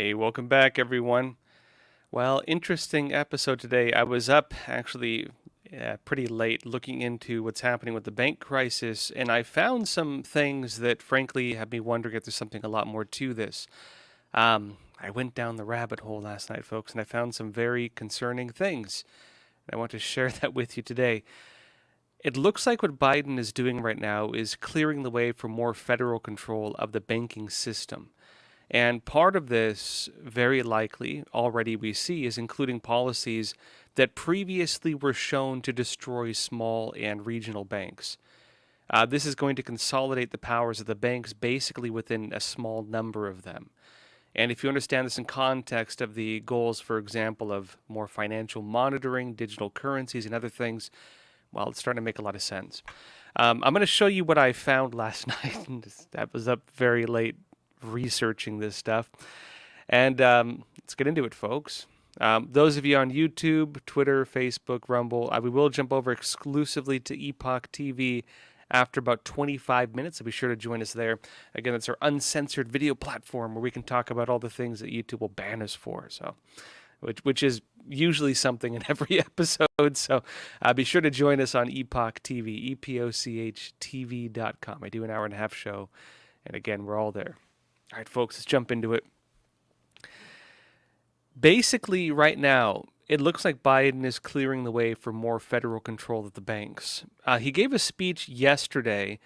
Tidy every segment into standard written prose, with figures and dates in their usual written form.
Hey, welcome back, everyone. Well, interesting episode today. I was up actually pretty late looking into what's happening with the bank crisis, and I found some things that frankly have me wondering if there's something a lot more to this. I went down the rabbit hole last night, folks, and I found some very concerning things. I want to share that with you today. It looks like what Biden is doing right now is clearing the way for more federal control of the banking system. And part of this, very likely, already we see, is including policies that previously were shown to destroy small and regional banks. This is going to consolidate the powers of the banks basically within a small number of them. And if you understand this in context of the goals, for example, of more financial monitoring, digital currencies, and other things, well, it's starting to make a lot of sense. I'm going to show you what I found last night. That was up very late researching this stuff. And let's get into it, folks. Those of you on YouTube, Twitter, Facebook, Rumble, we will jump over exclusively to Epoch TV after about 25 minutes, so be sure to join us there. Again, it's our uncensored video platform where we can talk about all the things that YouTube will ban us for. So, which is usually something in every episode. So be sure to join us on Epoch TV, epochtv.com. I do an hour and a half show, and again, we're all there. All right, folks, let's jump into it. Basically, right now, it looks like Biden is clearing the way for more federal control of the banks. He gave a speech yesterday,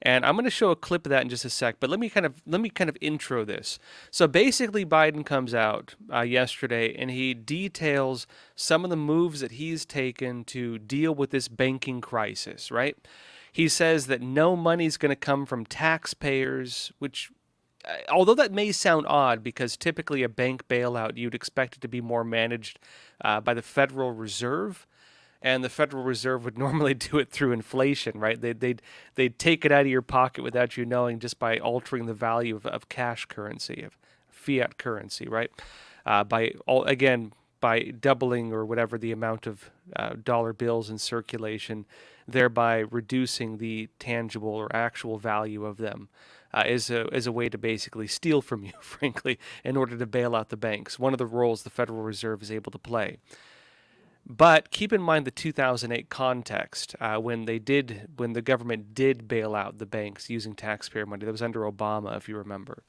and I'm going to show a clip of that in just a sec. But let me kind of intro this. So basically, Biden comes out yesterday, and he details some of the moves that he's taken to deal with this banking crisis. Right? He says that no money is going to come from taxpayers, which although that may sound odd because typically a bank bailout, you'd expect it to be more managed by the Federal Reserve, and the Federal Reserve would normally do it through inflation, right? They'd take it out of your pocket without you knowing just by altering the value of cash currency, of fiat currency, right? By doubling or whatever the amount of dollar bills in circulation, thereby reducing the tangible or actual value of them. As a way to basically steal from you, frankly, in order to bail out the banks. One of the roles the Federal Reserve is able to play. But keep in mind the 2008 context when the government did bail out the banks using taxpayer money. That was under Obama, if you remember.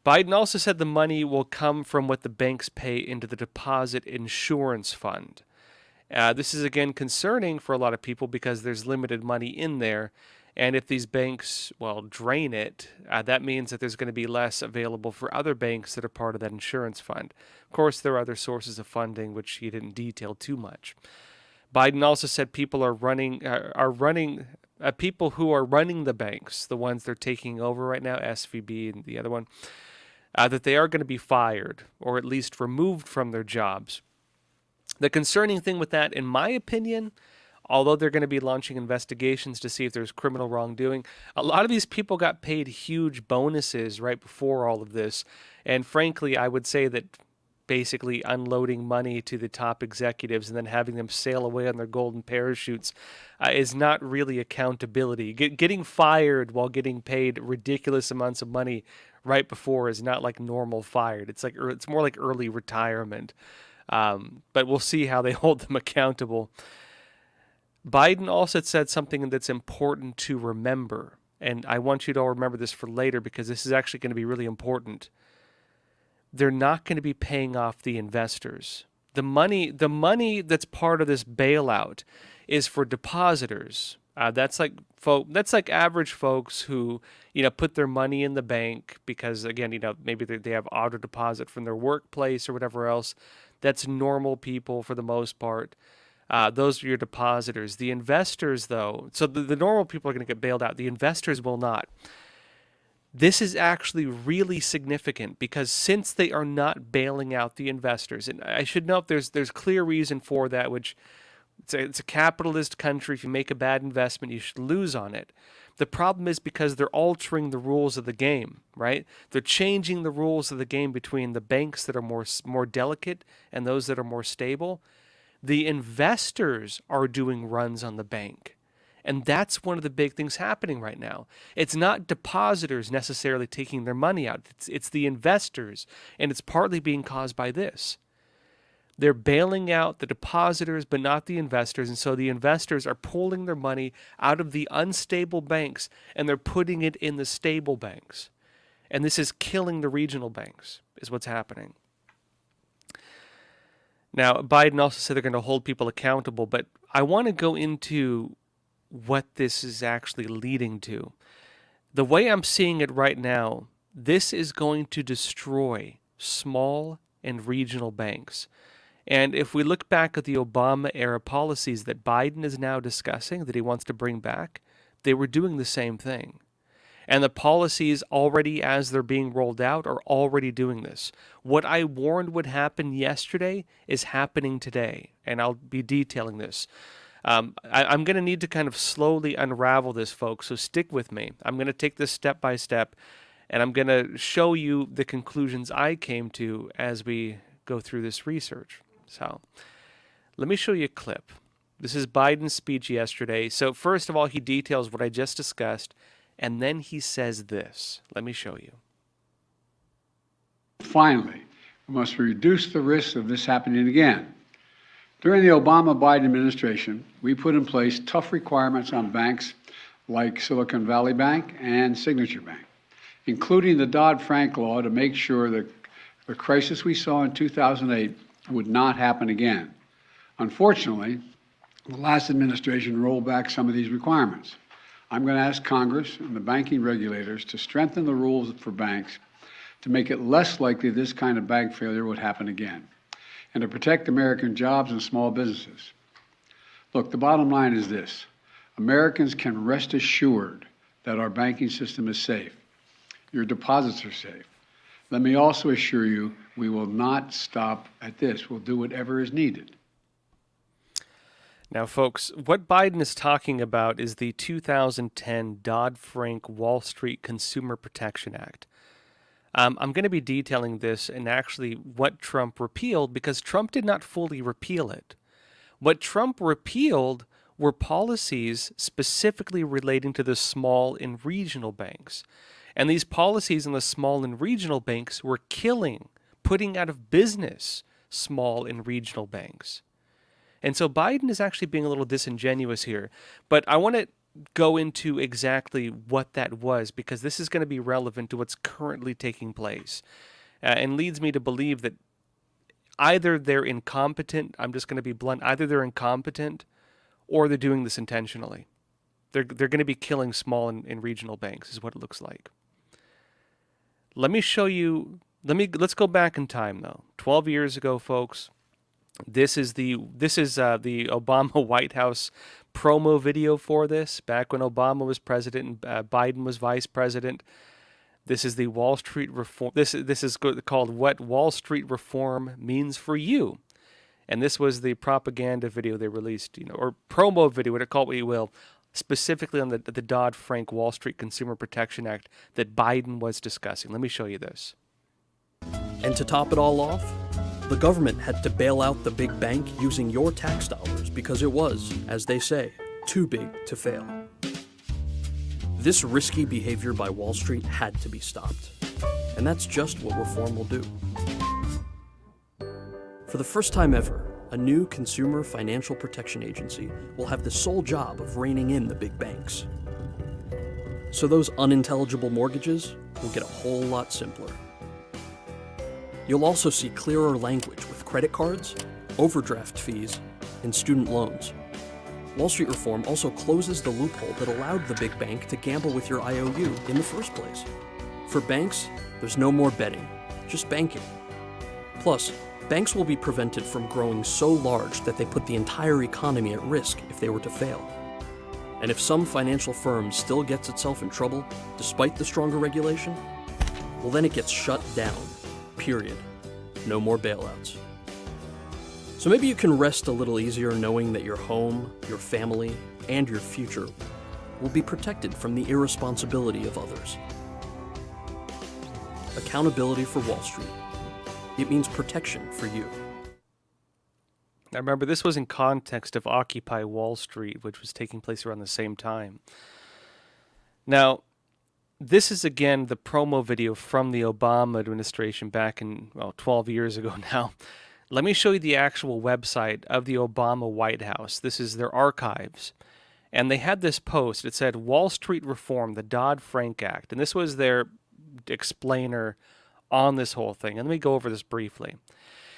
Biden also said the money will come from what the banks pay into the deposit insurance fund. This is again concerning for a lot of people because there's limited money in there. And if these banks, drain it, that means that there's going to be less available for other banks that are part of that insurance fund. Of course, there are other sources of funding, which he didn't detail too much. Biden also said people people who are running the banks, the ones they're taking over right now, SVB and the other one, that they are going to be fired or at least removed from their jobs. The concerning thing with that, in my opinion, although they're going to be launching investigations to see if there's criminal wrongdoing, a lot of these people got paid huge bonuses right before all of this. And frankly, I would say that basically unloading money to the top executives and then having them sail away on their golden parachutes is not really accountability. Getting fired while getting paid ridiculous amounts of money right before is not like normal fired. It's more like early retirement. But we'll see how they hold them accountable. Biden also said something that's important to remember, and I want you to all remember this for later because this is actually going to be really important. They're not going to be paying off the investors. The money that's part of this bailout is for depositors. That's like average folks who put their money in the bank because again maybe they have auto deposit from their workplace or whatever else. That's normal people for the most part. Those are your depositors. The investors, though, so the normal people are going to get bailed out. The investors will not. This is actually really significant because since they are not bailing out the investors, and I should note there's clear reason for that, which it's a capitalist country. If you make a bad investment, you should lose on it. The problem is because they're altering the rules of the game, right? They're changing the rules of the game between the banks that are more delicate and those that are more stable. The investors are doing runs on the bank. And that's one of the big things happening right now. It's not depositors necessarily taking their money out. It's the investors, and it's partly being caused by this. They're bailing out the depositors, but not the investors. And so the investors are pulling their money out of the unstable banks, and they're putting it in the stable banks. And this is killing the regional banks, is what's happening. Now, Biden also said they're going to hold people accountable, but I want to go into what this is actually leading to. The way I'm seeing it right now, this is going to destroy small and regional banks. And if we look back at the Obama-era policies that Biden is now discussing, that he wants to bring back, they were doing the same thing. And the policies already, as they're being rolled out, are already doing this. What I warned would happen yesterday is happening today, and I'll be detailing this. I'm going to need to kind of slowly unravel this, folks, so stick with me. I'm going to take this step by step, and I'm going to show you the conclusions I came to as we go through this research. So let me show you a clip. This is Biden's speech yesterday. So first of all, he details what I just discussed, and then he says this. Let me show you. Finally, we must reduce the risk of this happening again. During the Obama-Biden administration, we put in place tough requirements on banks like Silicon Valley Bank and Signature Bank, including the Dodd-Frank law to make sure that the crisis we saw in 2008 would not happen again. Unfortunately, the last administration rolled back some of these requirements. I'm going to ask Congress and the banking regulators to strengthen the rules for banks to make it less likely this kind of bank failure would happen again, and to protect American jobs and small businesses. Look, the bottom line is this. Americans can rest assured that our banking system is safe. Your deposits are safe. Let me also assure you, we will not stop at this. We'll do whatever is needed. Now, folks, what Biden is talking about is the 2010 Dodd-Frank Wall Street Consumer Protection Act. I'm going to be detailing this and actually what Trump repealed, because Trump did not fully repeal it. What Trump repealed were policies specifically relating to the small and regional banks. And these policies in the small and regional banks were putting out of business small and regional banks. And so Biden is actually being a little disingenuous here. But I want to go into exactly what that was, because this is going to be relevant to what's currently taking place. And leads me to believe that either they're incompetent, I'm just going to be blunt, either they're incompetent or they're doing this intentionally. They're going to be killing small and regional banks is what it looks like. Let me show you, let's go back in time though. 12 years ago, folks. This is the Obama White House promo video for this, back when Obama was president and Biden was vice president. This is the Wall Street reform. This is called What Wall Street Reform Means for You. And this was the propaganda video they released, or promo video, call it what you will, specifically on the Dodd-Frank Wall Street Consumer Protection Act that Biden was discussing. Let me show you this. And to top it all off, the government had to bail out the big bank using your tax dollars because it was, as they say, too big to fail. This risky behavior by Wall Street had to be stopped. And that's just what reform will do. For the first time ever, a new consumer financial protection agency will have the sole job of reining in the big banks. So those unintelligible mortgages will get a whole lot simpler. You'll also see clearer language with credit cards, overdraft fees, and student loans. Wall Street reform also closes the loophole that allowed the big bank to gamble with your IOU in the first place. For banks, there's no more betting, just banking. Plus, banks will be prevented from growing so large that they put the entire economy at risk if they were to fail. And if some financial firm still gets itself in trouble, despite the stronger regulation, well then it gets shut down. Period. No more bailouts. So maybe you can rest a little easier knowing that your home, your family, and your future will be protected from the irresponsibility of others. Accountability for Wall Street. It means protection for you. Now remember, this was in context of Occupy Wall Street, which was taking place around the same time. Now, this is again the promo video from the Obama administration back in, 12 years ago now. Let me show you the actual website of the Obama White House. This is their archives. And they had this post. It said, Wall Street Reform, the Dodd-Frank Act. And this was their explainer on this whole thing. And let me go over this briefly.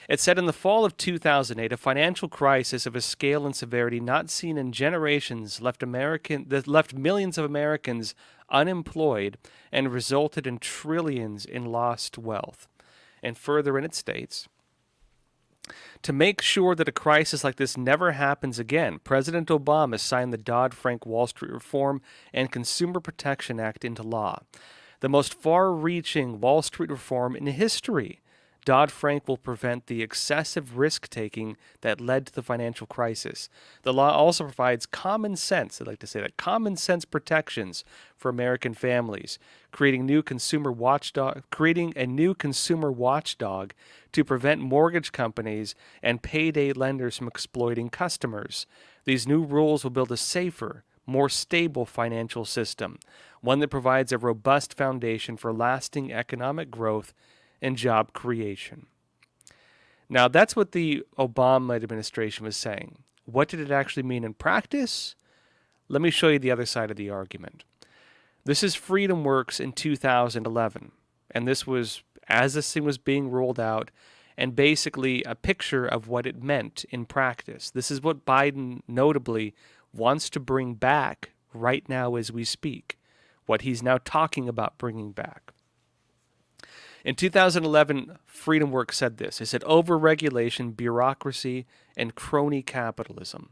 It said, in the fall of 2008, a financial crisis of a scale and severity not seen in generations left millions of Americans unemployed and resulted in trillions in lost wealth. And further in it states, to make sure that a crisis like this never happens again, President Obama signed the Dodd-Frank Wall Street Reform and Consumer Protection Act into law, the most far-reaching Wall Street reform in history. Dodd-Frank will prevent the excessive risk-taking that led to the financial crisis. The law also provides common sense, I'd like to say that, common sense protections for American families, creating a new consumer watchdog to prevent mortgage companies and payday lenders from exploiting customers. These new rules will build a safer, more stable financial system, one that provides a robust foundation for lasting economic growth and job creation. Now, that's what the Obama administration was saying. What did it actually mean in practice? Let me show you the other side of the argument. This is FreedomWorks in 2011, and this was as this thing was being rolled out, and basically a picture of what it meant in practice. This is what Biden notably wants to bring back right now as we speak, what he's now talking about bringing back. In 2011, FreedomWorks said this. It said, overregulation, bureaucracy, and crony capitalism.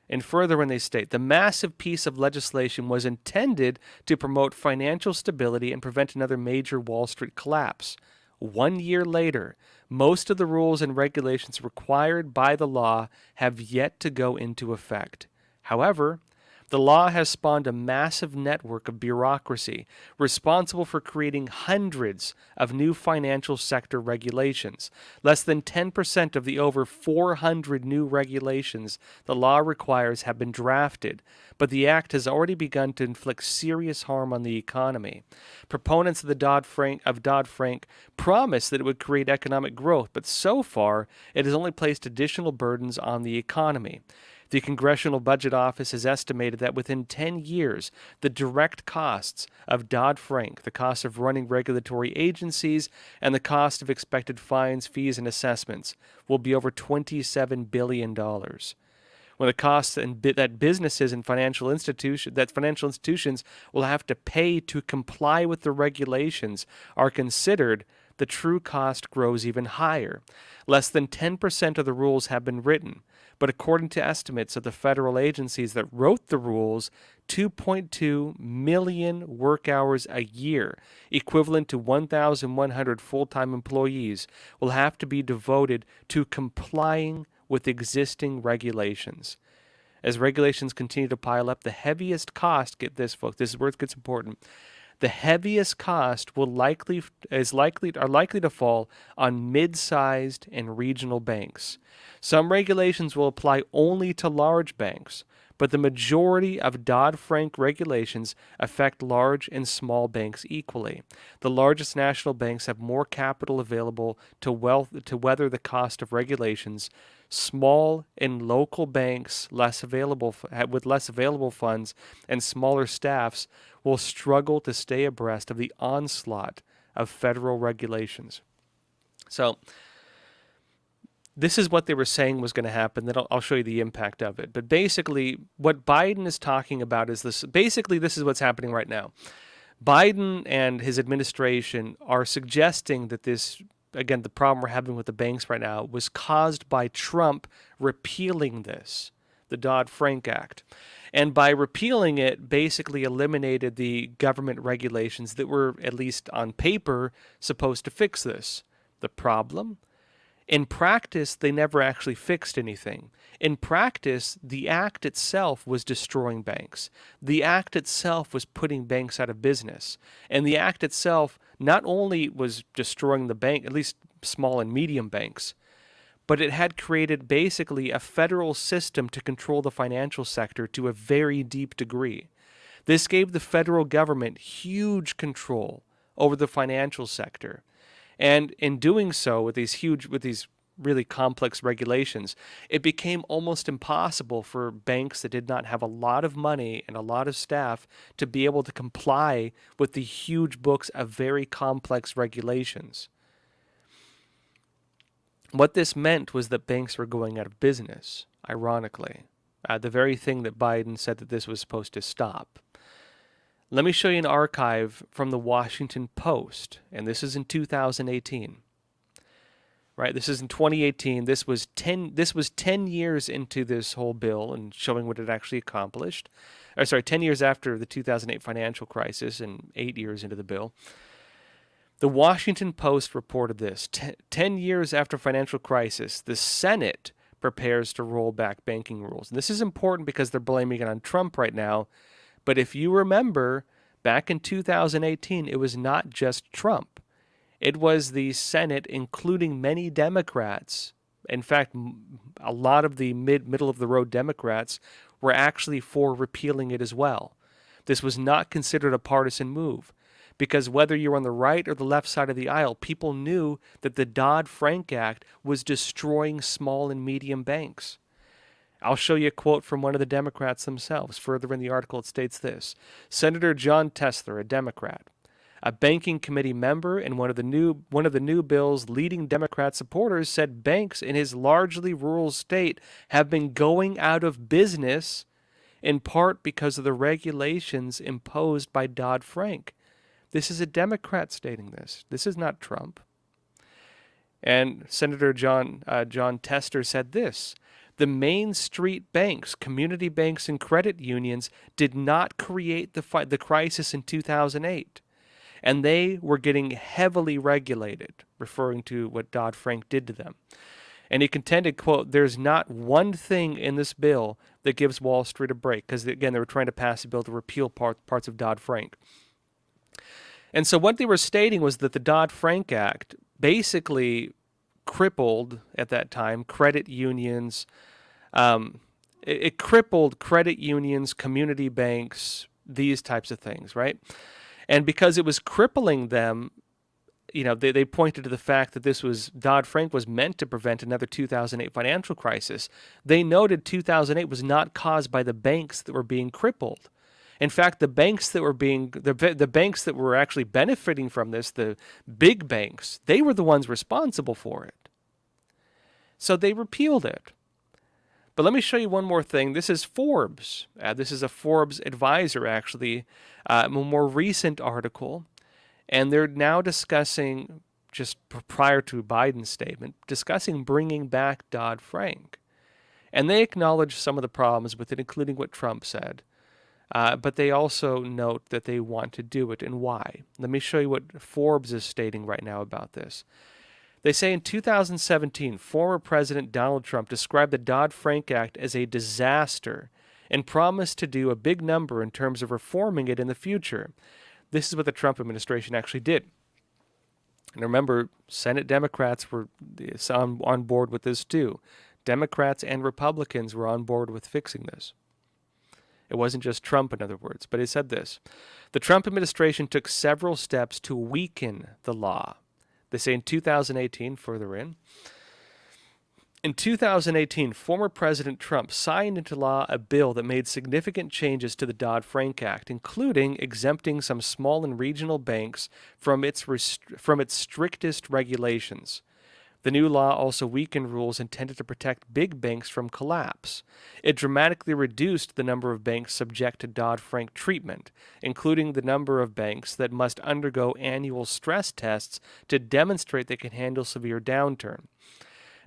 And further, when they state, the massive piece of legislation was intended to promote financial stability and prevent another major Wall Street collapse. 1 year later, most of the rules and regulations required by the law have yet to go into effect. However, the law has spawned a massive network of bureaucracy responsible for creating hundreds of new financial sector regulations. Less than 10% of the over 400 new regulations the law requires have been drafted, but the act has already begun to inflict serious harm on the economy. Proponents of the Dodd-Frank promised that it would create economic growth, but so far it has only placed additional burdens on the economy. The Congressional Budget Office has estimated that within 10 years, the direct costs of Dodd-Frank, the cost of running regulatory agencies, and the cost of expected fines, fees, and assessments will be over $27 billion. When the costs that businesses and financial institutions will have to pay to comply with the regulations are considered, the true cost grows even higher. Less than 10% of the rules have been written, but according to estimates of the federal agencies that wrote the rules, 2.2 million work hours a year, equivalent to 1,100 full-time employees, will have to be devoted to complying with existing regulations. As regulations continue to pile up, the heaviest cost, get this folks, this is where it gets important, the heaviest cost are likely to fall on mid-sized and regional banks. Some regulations will apply only to large banks, but the majority of Dodd-Frank regulations affect large and small banks equally. The largest national banks have more capital available to weather the cost of regulations. Small and local banks with less available funds and smaller staffs will struggle to stay abreast of the onslaught of federal regulations. So this is what they were saying was going to happen. Then I'll show you the impact of it. But basically, what Biden is talking about is this. Basically, this is what's happening right now. Biden and his administration are suggesting that this, again, the problem we're having with the banks right now was caused by Trump repealing this, the Dodd-Frank Act. And by repealing it, basically eliminated the government regulations that were, at least on paper, supposed to fix this. The problem? In practice, they never actually fixed anything. In practice, the act itself was destroying banks. The act itself was putting banks out of business. And the act itself not only was destroying the bank, at least small and medium banks, but it had created basically a federal system to control the financial sector to a very deep degree. This gave the federal government huge control over the financial sector. And in doing so, with these really complex regulations, it became almost impossible for banks that did not have a lot of money and a lot of staff to be able to comply with the huge books of very complex regulations. What this meant was that banks were going out of business, ironically, the very thing that Biden said that this was supposed to stop. Let me show you an archive from the Washington Post, and this is in 2018. Right, this is in 2018. This was 10 years into this whole bill and showing what it actually accomplished. 10 years after the 2008 financial crisis and 8 years into the bill. The Washington Post reported this. 10 years after financial crisis, the Senate prepares to roll back banking rules. And this is important because they're blaming it on Trump right now. But if you remember, back in 2018, it was not just Trump. It was the Senate, including many Democrats. In fact, a lot of the middle-of-the-road Democrats were actually for repealing it as well. This was not considered a partisan move, because whether you're on the right or the left side of the aisle, people knew that the Dodd-Frank Act was destroying small and medium banks. I'll show you a quote from one of the Democrats themselves. Further in the article, it states this. Senator John Tester, a Democrat, a banking committee member and one of the new bill's leading Democrat supporters, said banks in his largely rural state have been going out of business in part because of the regulations imposed by Dodd-Frank. This is a Democrat stating this. This is not Trump. And Senator John Tester said this. The Main Street banks, community banks, and credit unions did not create the crisis in 2008. And they were getting heavily regulated, referring to what Dodd-Frank did to them. And he contended, quote, there's not one thing in this bill that gives Wall Street a break, because, again, they were trying to pass a bill to repeal parts of Dodd-Frank. And so what they were stating was that the Dodd-Frank Act basically crippled, at that time, credit unions. It crippled credit unions, community banks, these types of things, right? And because it was crippling them, they pointed to the fact that Dodd-Frank was meant to prevent another 2008 financial crisis. They noted 2008 was not caused by the banks that were being crippled. In fact, the banks that were actually benefiting from this, the big banks, they were the ones responsible for it. So they repealed it. But let me show you one more thing. This is Forbes. This is a Forbes advisor, actually, a more recent article. And they're now discussing, just prior to Biden's statement, discussing bringing back Dodd-Frank. And they acknowledge some of the problems with it, including what Trump said. But they also note that they want to do it and why. Let me show you what Forbes is stating right now about this. They say in 2017, former President Donald Trump described the Dodd-Frank Act as a disaster and promised to do a big number in terms of reforming it in the future. This is what the Trump administration actually did. And remember, Senate Democrats were on board with this too. Democrats and Republicans were on board with fixing this. It wasn't just Trump, in other words, but he said this. The Trump administration took several steps to weaken the law. They say in 2018, further in 2018, former President Trump signed into law a bill that made significant changes to the Dodd-Frank Act, including exempting some small and regional banks from its strictest regulations. The new law also weakened rules intended to protect big banks from collapse. It dramatically reduced the number of banks subject to Dodd-Frank treatment, including the number of banks that must undergo annual stress tests to demonstrate they can handle severe downturn.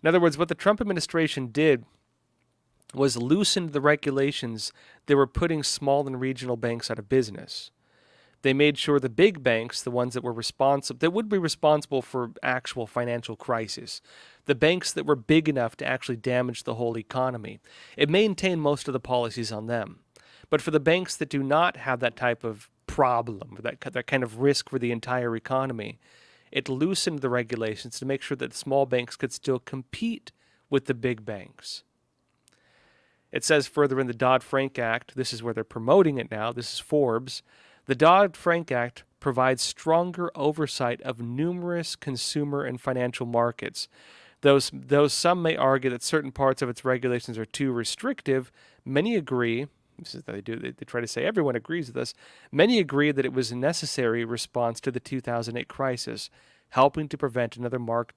In other words, what the Trump administration did was loosened the regulations that were putting small and regional banks out of business. They made sure the big banks, the ones that would be responsible for actual financial crisis, the banks that were big enough to actually damage the whole economy, it maintained most of the policies on them. But for the banks that do not have that type of problem, that kind of risk for the entire economy, it loosened the regulations to make sure that small banks could still compete with the big banks. It says further in the Dodd-Frank Act, this is where they're promoting it now, this is Forbes, the Dodd-Frank Act provides stronger oversight of numerous consumer and financial markets. Though some may argue that certain parts of its regulations are too restrictive, many agree, this is they try to say everyone agrees with this, many agree that it was a necessary response to the 2008 crisis, helping to prevent another market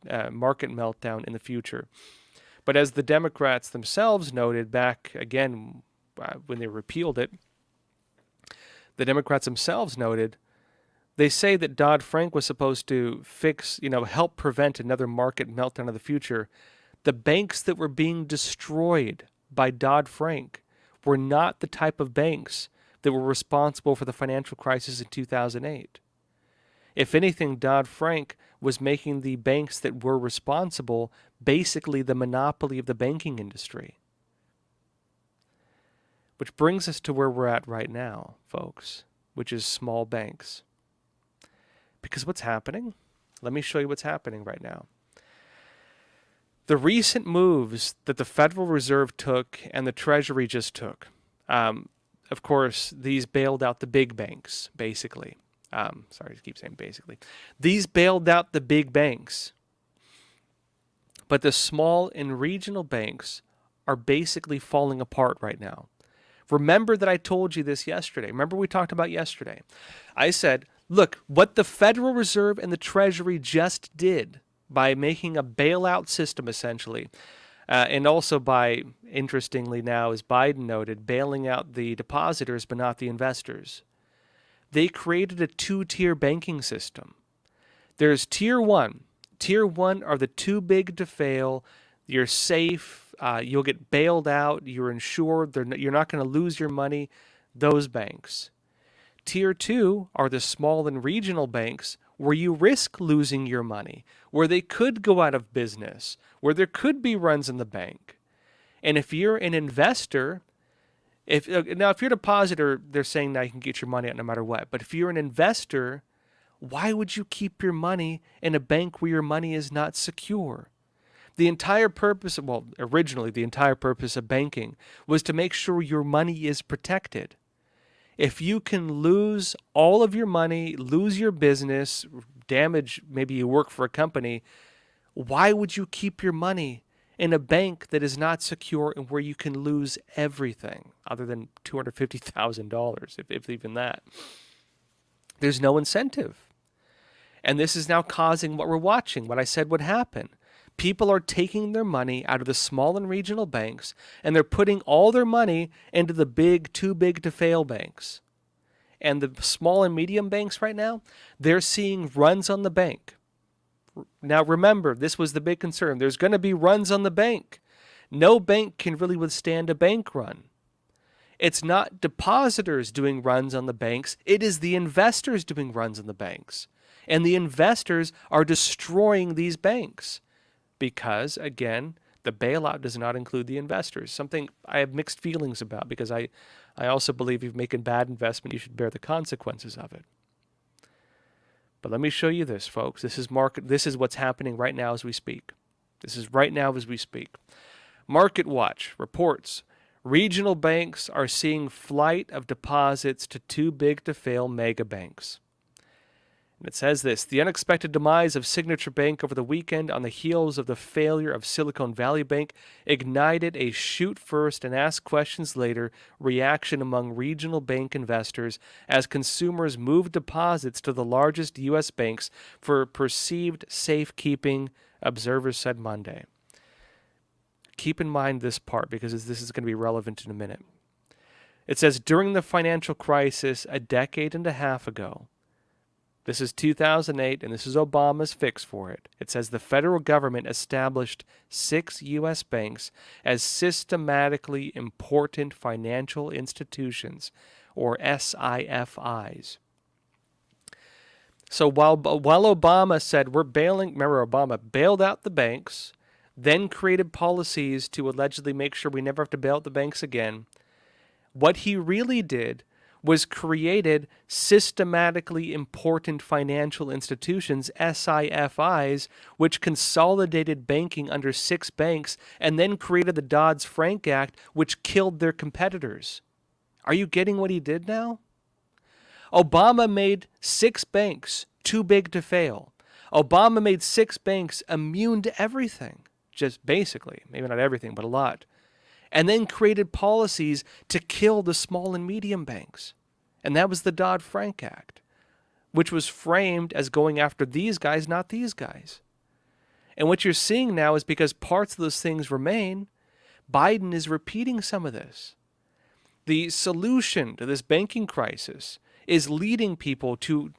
meltdown in the future. But as the Democrats themselves noted back again when they repealed it, the Democrats themselves noted, they say that Dodd-Frank was supposed to help prevent another market meltdown of the future. The banks that were being destroyed by Dodd-Frank were not the type of banks that were responsible for the financial crisis in 2008. If anything, Dodd-Frank was making the banks that were responsible basically the monopoly of the banking industry. Which brings us to where we're at right now, folks, which is small banks. Because what's happening? Let me show you what's happening right now. The recent moves that the Federal Reserve took and the Treasury just took, of course, these bailed out the big banks, basically. Sorry to keep saying basically. These bailed out the big banks. But the small and regional banks are basically falling apart right now. Remember that I told you this yesterday. Remember we talked about yesterday. I said, look, what the Federal Reserve and the Treasury just did by making a bailout system, essentially, and also by, interestingly now, as Biden noted, bailing out the depositors but not the investors. They created a two-tier banking system. There's Tier 1. Tier 1 are the too big to fail. You're safe. You'll get bailed out. You're insured. You're not going to lose your money. Those banks. Tier 2 are the small and regional banks where you risk losing your money, where they could go out of business, where there could be runs in the bank. And if you're an investor, if you're a depositor, they're saying now you can get your money out no matter what. But if you're an investor, why would you keep your money in a bank where your money is not secure? Originally the entire purpose of banking was to make sure your money is protected. If you can lose all of your money, lose your business, damage, maybe you work for a company, why would you keep your money in a bank that is not secure and where you can lose everything other than $250,000, if even that? There's no incentive. And this is now causing what we're watching, what I said would happen. People are taking their money out of the small and regional banks, and they're putting all their money into the big, too big to fail banks. And the small and medium banks right now, they're seeing runs on the bank. Now remember, this was the big concern. There's going to be runs on the bank. No bank can really withstand a bank run. It's not depositors doing runs on the banks. It is the investors doing runs on the banks. And the investors are destroying these banks. Because, again, the bailout does not include the investors. Something I have mixed feelings about because I also believe if you make a bad investment, you should bear the consequences of it. But let me show you this, folks. This is what's happening right now as we speak. This is right now as we speak. Market Watch reports regional banks are seeing flight of deposits to too big to fail mega banks. And it says this, the unexpected demise of Signature Bank over the weekend on the heels of the failure of Silicon Valley Bank ignited a shoot first and ask questions later reaction among regional bank investors as consumers moved deposits to the largest U.S. banks for perceived safekeeping, observers said Monday. Keep in mind this part because this is going to be relevant in a minute. It says, during the financial crisis a decade and a half ago, this is 2008, and this is Obama's fix for it. It says the federal government established 6 U.S. banks as systematically important financial institutions, or SIFIs. So while Obama said remember Obama bailed out the banks, then created policies to allegedly make sure we never have to bail out the banks again, what he really did was created systematically important financial institutions, SIFIs, which consolidated banking under 6 banks and then created the Dodd-Frank Act, which killed their competitors. Are you getting what he did now? Obama made 6 banks too big to fail. Obama made 6 banks immune to everything, just basically, maybe not everything, but a lot, and then created policies to kill the small and medium banks. And that was the Dodd-Frank Act, which was framed as going after these guys, not these guys. And what you're seeing now is because parts of those things remain, Biden is repeating some of this. The solution to this banking crisis is leading people to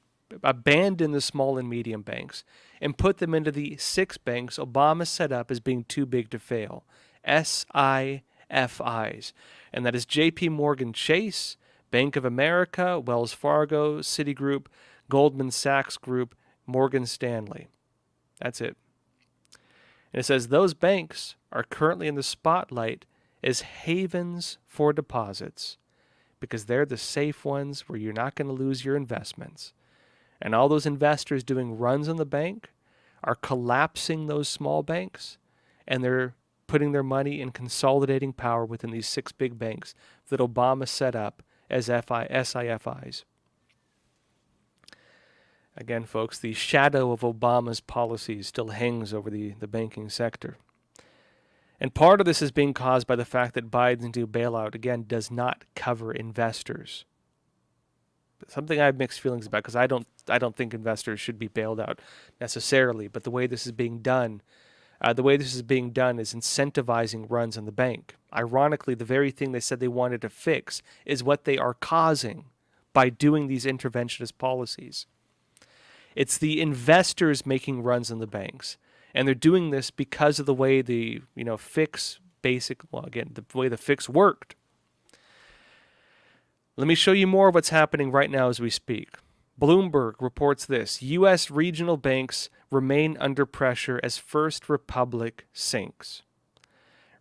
abandon the small and medium banks and put them into the 6 banks Obama set up as being too big to fail, SIFIs. And that is JP Morgan Chase, Bank of America, Wells Fargo, Citigroup, Goldman Sachs Group, Morgan Stanley. That's it. And it says those banks are currently in the spotlight as havens for deposits because they're the safe ones where you're not going to lose your investments. And all those investors doing runs on the bank are collapsing those small banks, and they're putting their money in consolidating power within these 6 big banks that Obama set up as SIFIs. Again, folks, the shadow of Obama's policies still hangs over the banking sector. And part of this is being caused by the fact that Biden's new bailout, again, does not cover investors. Something I have mixed feelings about because I don't think investors should be bailed out necessarily. But the way this is being done, is incentivizing runs on the bank. Ironically, the very thing they said they wanted to fix is what they are causing by doing these interventionist policies. It's the investors making runs on the banks. And they're doing this because of the way the way the fix worked. Let me show you more of what's happening right now as we speak. Bloomberg reports this: U.S. regional banks remain under pressure as First Republic sinks.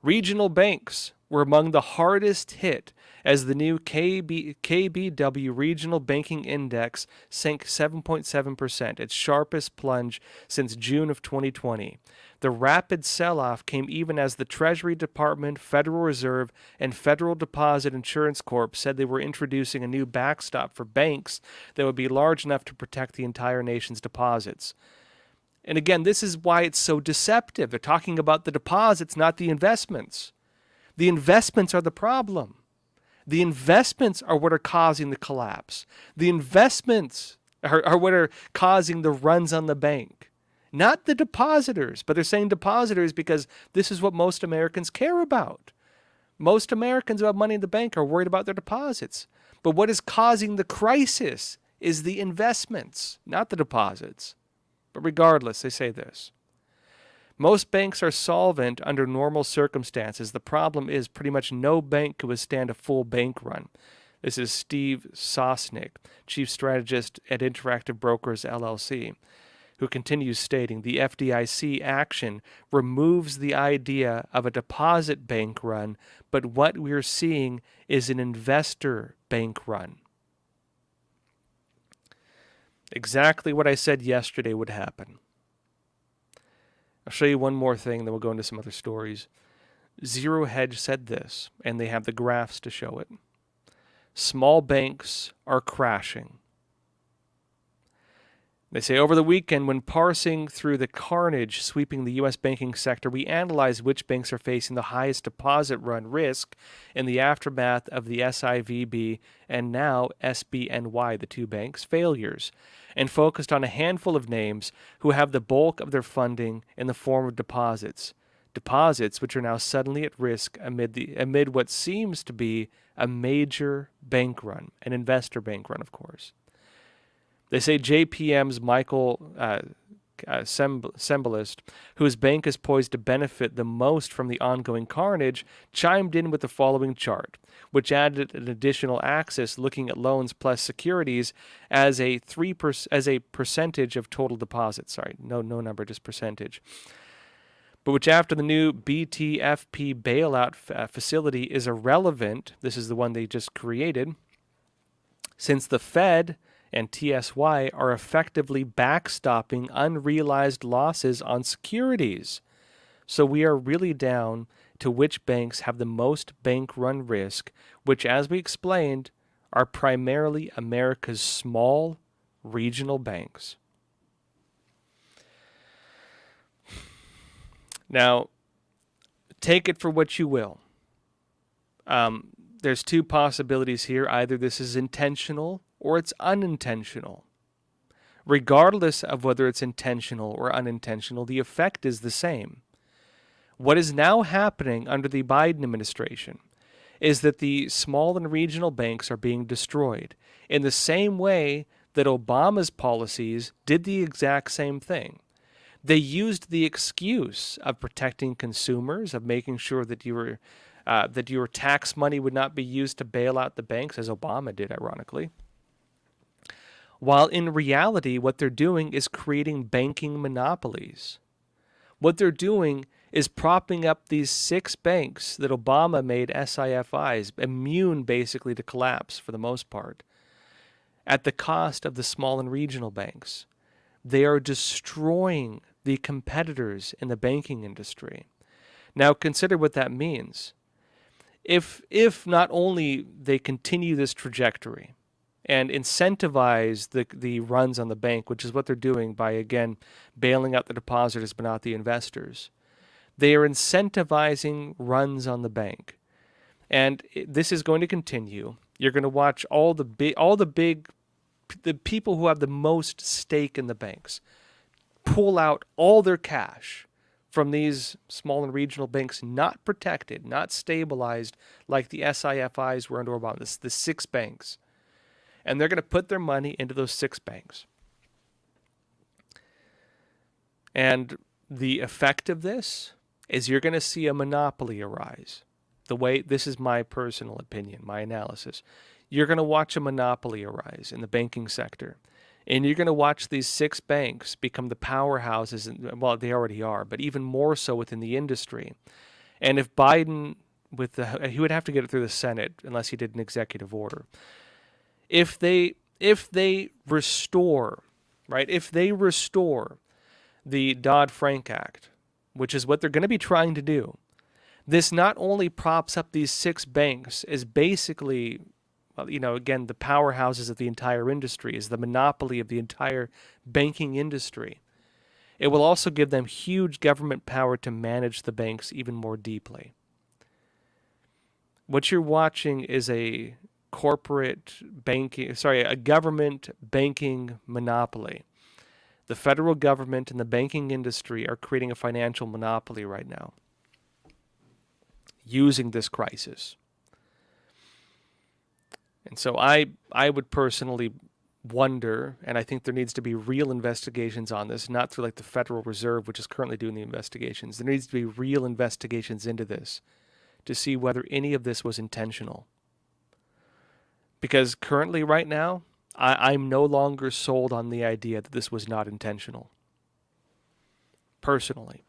Regional banks were among the hardest hit as the new KBW Regional Banking Index sank 7.7%, its sharpest plunge since June of 2020. The rapid sell-off came even as the Treasury Department, Federal Reserve, and Federal Deposit Insurance Corp said they were introducing a new backstop for banks that would be large enough to protect the entire nation's deposits. And again, this is why it's so deceptive. They're talking about the deposits, not the investments. The investments are the problem. The investments are what are causing the collapse. The investments are what are causing the runs on the bank. Not the depositors, but they're saying depositors because this is what most Americans care about. Most Americans who have money in the bank are worried about their deposits. But what is causing the crisis is the investments, not the deposits. But regardless, they say this: most banks are solvent under normal circumstances. The problem is pretty much no bank could withstand a full bank run. This is Steve Sosnick, chief strategist at Interactive Brokers, LLC, who continues stating the FDIC action removes the idea of a deposit bank run, but what we're seeing is an investor bank run. Exactly what I said yesterday would happen. I'll show you one more thing, then we'll go into some other stories. Zero Hedge said this, and they have the graphs to show it. Small banks are crashing. They say over the weekend, when parsing through the carnage sweeping the U.S. banking sector, we analyzed which banks are facing the highest deposit run risk in the aftermath of the SIVB and now SBNY, the 2 banks' failures, and focused on a handful of names who have the bulk of their funding in the form of deposits. Deposits which are now suddenly at risk amid what seems to be a major bank run, an investor bank run, of course. They say JPM's Michael Sembalist, whose bank is poised to benefit the most from the ongoing carnage, chimed in with the following chart, which added an additional axis looking at loans plus securities as a percentage of total deposits. Sorry, no number, just percentage. But which after the new BTFP bailout facility is irrelevant, this is the one they just created, since the Fed and TSY are effectively backstopping unrealized losses on securities. So we are really down to which banks have the most bank run risk, which, as we explained, are primarily America's small regional banks. Now, take it for what you will. There's two possibilities here. Either this is intentional or it's unintentional. Regardless of whether it's intentional or unintentional, the effect is the same. What is now happening under the Biden administration is that the small and regional banks are being destroyed in the same way that Obama's policies did the exact same thing. They used the excuse of protecting consumers, of making sure that your tax money would not be used to bail out the banks, as Obama did, ironically. While in reality, what they're doing is creating banking monopolies. What they're doing is propping up these 6 banks that Obama made SIFIs, immune basically to collapse for the most part, at the cost of the small and regional banks. They are destroying the competitors in the banking industry. Now consider what that means. If not only they continue this trajectory and incentivize the runs on the bank, which is what they're doing by, again, bailing out the depositors but not the investors, they are incentivizing runs on the bank. And this is going to continue. You're going to watch the people who have the most stake in the banks pull out all their cash from these small and regional banks, not protected, not stabilized like the SIFIs were under Obama, the 6 banks. And they're going to put their money into those 6 banks. And the effect of this is you're going to see a monopoly arise. This is my personal opinion, my analysis. You're going to watch a monopoly arise in the banking sector. And you're going to watch these 6 banks become the powerhouses, well, they already are, but even more so within the industry. And if Biden, he would have to get it through the Senate unless he did an executive order. If they restore the Dodd-Frank Act, which is what they're going to be trying to do, this not only props up these 6 banks as basically, again, the powerhouses of the entire industry, is the monopoly of the entire banking industry. It will also give them huge government power to manage the banks even more deeply. What you're watching is a government banking monopoly. The federal government and the banking industry are creating a financial monopoly right now, using this crisis. And so I would personally wonder, and I think there needs to be real investigations on this, not through like the Federal Reserve, which is currently doing the investigations. There needs to be real investigations into this to see whether any of this was intentional. Because currently, right now, I'm no longer sold on the idea that this was not intentional. Personally.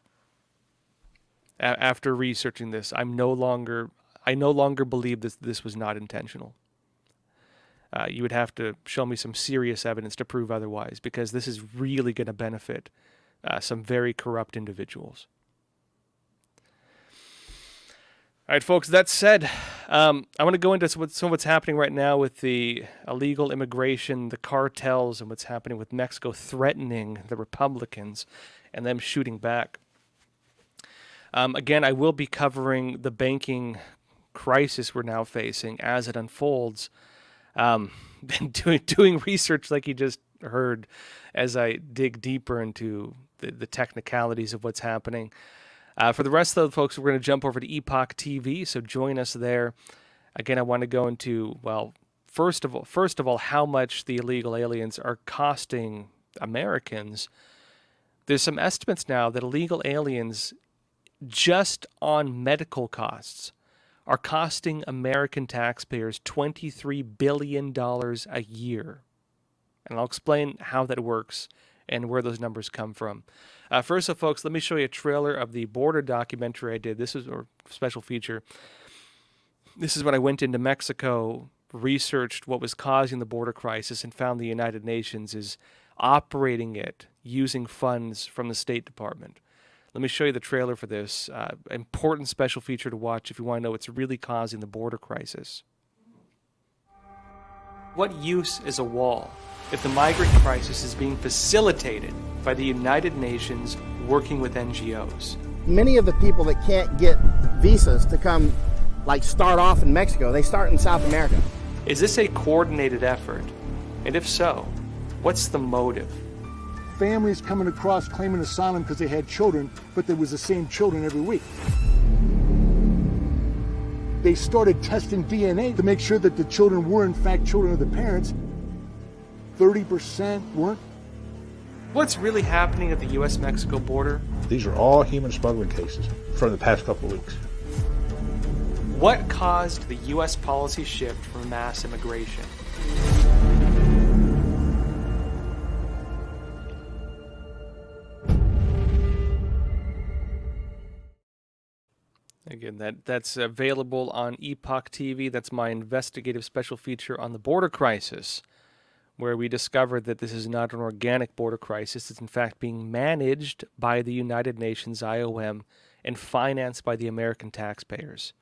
After researching this, I no longer believe this was not intentional. You would have to show me some serious evidence to prove otherwise, because this is really going to benefit some very corrupt individuals. All right, folks, that said, I want to go into some of what's happening right now with the illegal immigration, the cartels, and what's happening with Mexico threatening the Republicans and them shooting back. Again, I will be covering the banking crisis we're now facing as it unfolds. Been doing research like you just heard as I dig deeper into the technicalities of what's happening. For the rest of the folks, we're going to jump over to Epoch TV, so join us there. Again, I want to go into, first of all, how much the illegal aliens are costing Americans. There's some estimates now that illegal aliens, just on medical costs, are costing American taxpayers $23 billion a year. And I'll explain how that works and where those numbers come from. First, folks, let me show you a trailer of the border documentary I did. This is a special feature. This is when I went into Mexico researched what was causing the border crisis and found the United Nations is operating it using funds from the State Department. Let me show you the trailer for this. Important special feature to watch if you want to know what's really causing the border crisis. What use is a wall if the migrant crisis is being facilitated by the United Nations working with NGOs? Many of the people that can't get visas to come, like, start off in Mexico, they start in South America. Is this a coordinated effort? And if so, what's the motive? Families coming across claiming asylum because they had children, but there was the same children every week. They started testing DNA to make sure that the children were in fact children of the parents. 30% weren't. What's really happening at the U.S.-Mexico border? These are all human smuggling cases from the past couple of weeks. What caused the U.S. policy shift from mass immigration? Again, that's available on Epoch TV. That's my investigative special feature on the border crisis, where we discovered that this is not an organic border crisis. It's in fact being managed by the United Nations, IOM, and financed by the American taxpayers.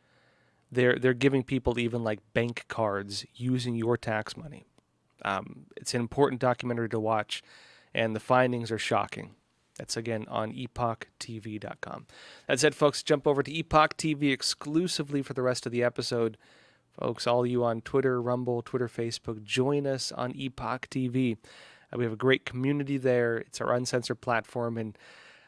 They're giving people even like bank cards using your tax money. It's an important documentary to watch, and the findings are shocking. That's, again, on epochtv.com. That said, folks, jump over to Epoch TV exclusively for the rest of the episode. Folks, all you on Twitter, Rumble, Twitter, Facebook, join us on Epoch TV. We have a great community there. It's our uncensored platform, and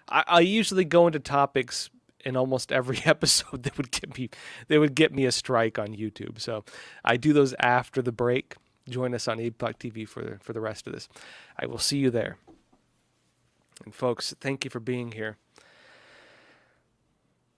I usually go into topics in almost every episode that would get me a strike on YouTube. So I do those after the break. Join us on Epoch TV for the rest of this. I will see you there. And folks, thank you for being here.